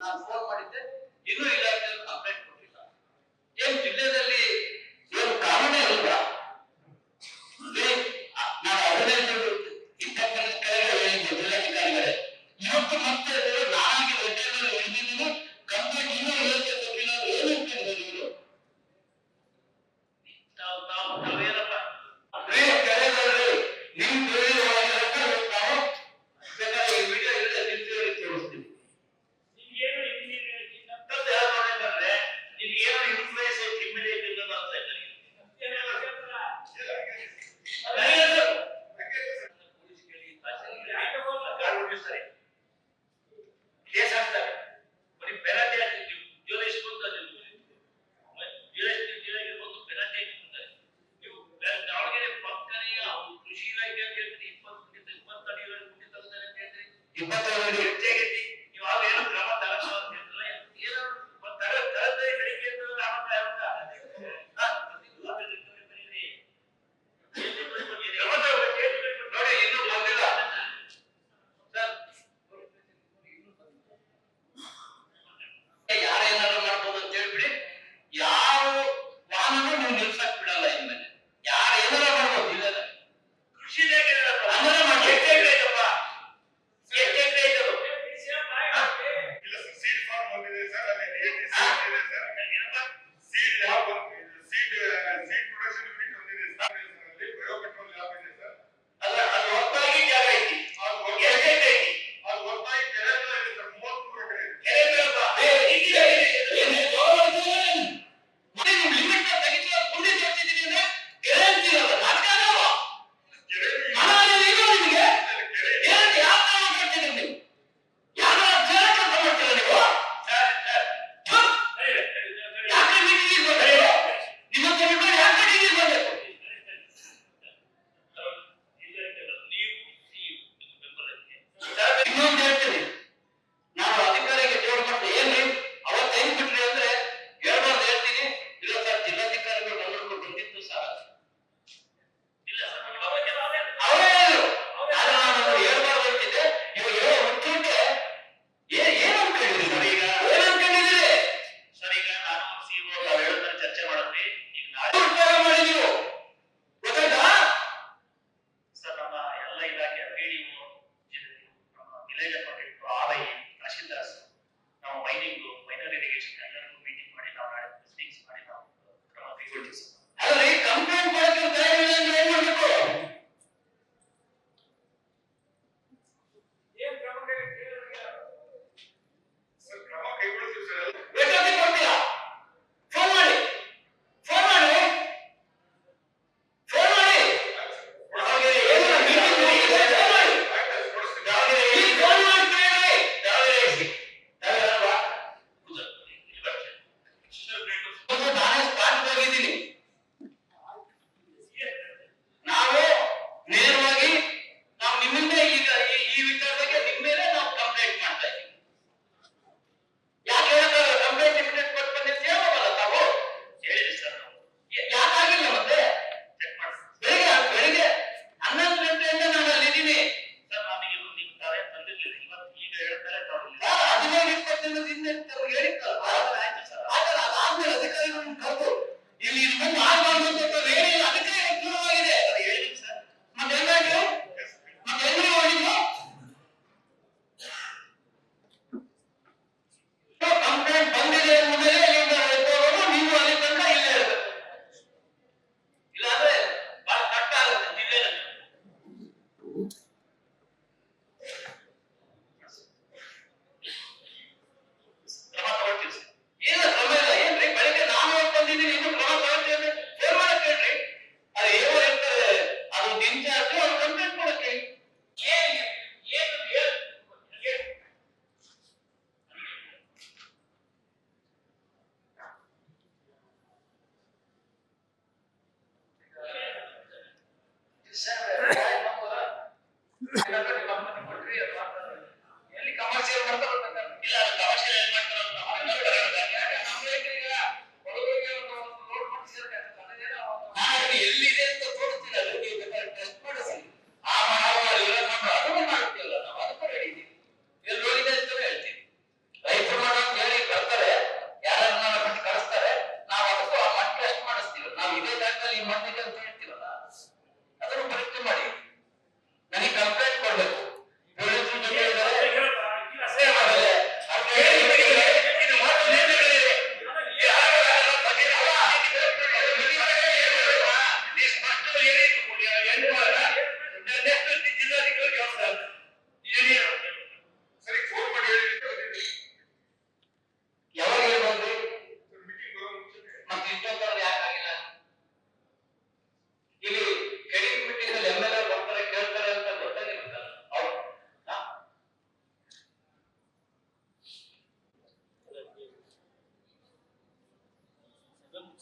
ನಾನು ಫೋನ್ ಮಾಡಿದ್ದೆ, ಇನ್ನೂ ಇಲಾಖೆಯಲ್ಲಿ ಕಂಪ್ಲೇಂಟ್ ಕೊಟ್ಟಿಲ್ಲ. ಏನ್ ಜಿಲ್ಲೆಯಲ್ಲಿ ಏನು ಕಾರಣನೇ ಇಲ್ವಾ? ನಾನು 15 20 ಕೆಳಗೆ ಹೇಳಿದ್ದೆ ಜಿಲ್ಲಾಧಿಕಾರಿಗಳೇ, ಇವತ್ತು ಮತ್ತೆ ನಾನಾಗಿ ರೆಡ್ಡಿಯಲ್ಲಿ ಹಿಡಿದಿದ್ದೀನಿ, ಕಂಪ್ಲೇಂಟ್ ಇನ್ನೂ ಇಲಾಖೆ ಕೊಟ್ಟಿಲ್ಲ. ಏನು ಇಟ್ಟಿದ್ರು ನೀವು? ತಾವೇನಪ್ಪ ಕೆಳಗಡೆ ನಿಮ್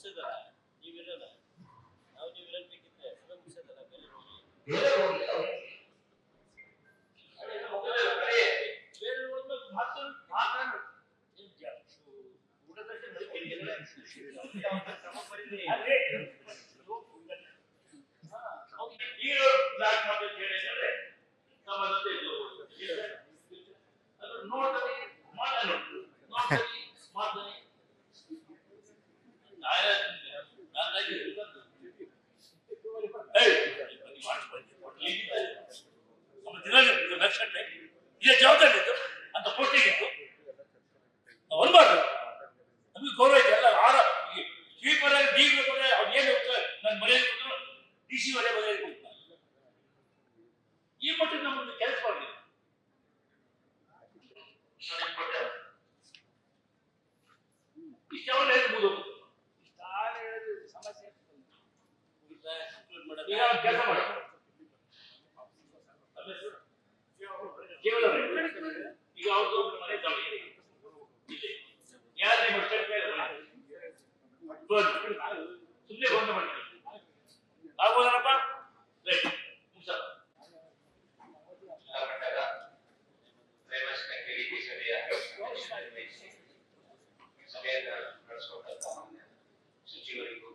ಮುಗಿಸಿದಾರ, ನೀವಿರಲ್ಲ. ನಾವು ನೀವು ಇರಬೇಕಿದ್ರೆ ಸದಾ ಮುಗಿಸಿದಾರ, ಬೇರೆ ಹೋಗಿ ಬೇರೆ ಹೋಗ್ಲಿ ಅವ್ರು. ಬೇರೆ ಹೋದ್ಮೇಲೆ ಮಾತಾಡು ಊಟದಷ್ಟೇ ಬರೀ ಈಗ ಬ್ಲಾಕ್ ಮಾರ್ಕೆಟ್ ಹೇಳಿದ್ರೆ ನಮ್ಮದಂತೆ ಇದು ಅದು ನೋಡ್ತಾರೆ ಮಾತಾಡೋದು ನೋಡ್ತಾರೆ ಮಾತಾಡಿ ಜವಾಬ್ದಾರಿ ಇತ್ತು ಅಂತ ಪೋಸ್ಟಿಂಗ್ ಇತ್ತು ಅನ್ಬಾರ್ದು. ನಮಗೆ ಗೌರವ ಇದೆ ಎಲ್ಲ ಆರ ಸ್ವೀಪರ್ ಆಗಿ ಡಿ ಬೇಕಾದ್ರೆ ಅವ್ರು ಏನು ನಾನು ಮರ್ಯಾದೆ ಕೊಟ್ಟರು ಡಿ ಸಿ ಒಳ್ಳೆ ಮರ್ಯಾದೆ ಕೊಡ್ತಾರೆ. ಈ ಮಟ್ಟಿಗೆ ನಮ್ಮನ್ನು ಕೆಲಸ ಮಾಡಿದೆ ಇಷ್ಟವನ್ನ ಹೇಳ್ಬೋದು. ಸಮಸ್ಯೆ ಕೆಲಸ ಮಾಡಿ ಕೇವಲ ಈಗ ಅವ್ರದ್ದು ಮನೆ ಜಮೀನು ಯಾರು ನಿಮ್ಮ ಸುಮ್ಮನೆ ಬಂದ ಮಾಡಿ ಆಗ್ಬೋದನಪ್ಪ. ರೈಟ್ ಸಭೆಯನ್ನ ನಡೆಸುವಂತ ಸಚಿವರಿಗೂ